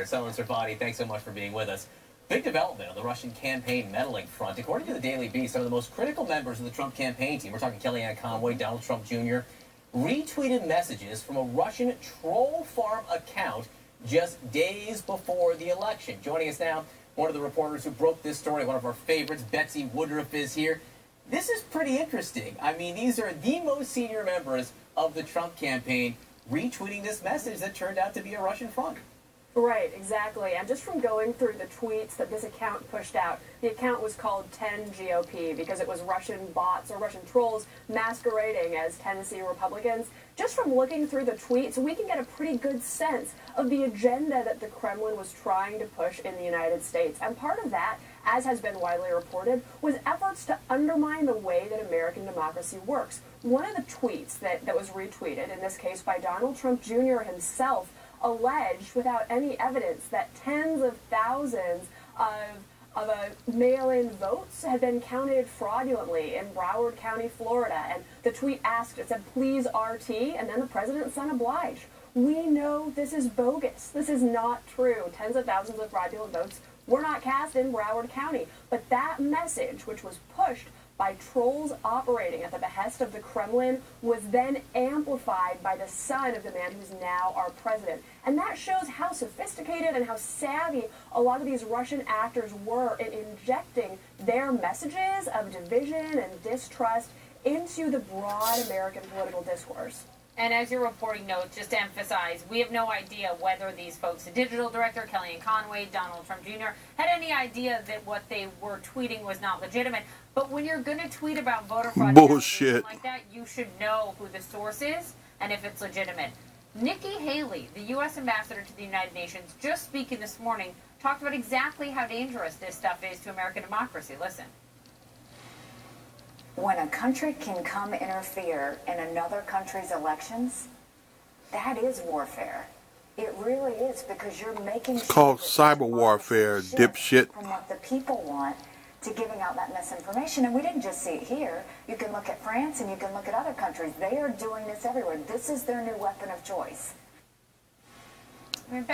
Someone Servati, thanks so much for being with us. Big development on the Russian campaign meddling front. According to the Daily Beast, some of the most critical members of the Trump campaign team, we're talking Kellyanne Conway, Donald Trump Jr., retweeted messages from a Russian troll farm account just days before the election. Joining us now, one of the reporters who broke this story, one of our favorites, Betsy Woodruff, is here. This is pretty interesting. I mean, these are the most senior members of the Trump campaign retweeting this message that turned out to be a Russian front. Right, exactly. And just from going through the tweets that this account pushed out, the account was called 10 GOP because it was Russian bots or Russian trolls masquerading as Tennessee Republicans. Just from looking through the tweets, we can get a pretty good sense of the agenda that the Kremlin was trying to push in the United States. And part of that, as has been widely reported, was efforts to undermine the way that American democracy works. One of the tweets that was retweeted, in this case by Donald Trump Jr. himself, alleged without any evidence that tens of thousands of mail-in votes had been counted fraudulently in Broward County, Florida. And the tweet asked, it said, "Please RT," and then the president's son obliged. We know this is bogus. This is not true. Tens of thousands of fraudulent votes were not cast in Broward County. But that message, which was pushed by trolls operating at the behest of the Kremlin, was then amplified by the son of the man who's now our president. And that shows how sophisticated and how savvy a lot of these Russian actors were in injecting their messages of division and distrust into the broad American political discourse. And as your reporting notes, just to emphasize, we have no idea whether these folks, the digital director, Kellyanne Conway, Donald Trump Jr., had any idea that what they were tweeting was not legitimate. But when you're going to tweet about voter fraud bullshit like that, you should know who the source is and if it's legitimate. Nikki Haley, the U.S. ambassador to the United Nations, just speaking this morning, talked about exactly how dangerous this stuff is to American democracy. Listen. When a country can come interfere in another country's elections, that is warfare. It really is, because you're making it's called cyber warfare, dipshit. From what the people want to giving out that misinformation. And we didn't just see it here. You can look at France and you can look at other countries. They are doing this everywhere. This is their new weapon of choice. I mean,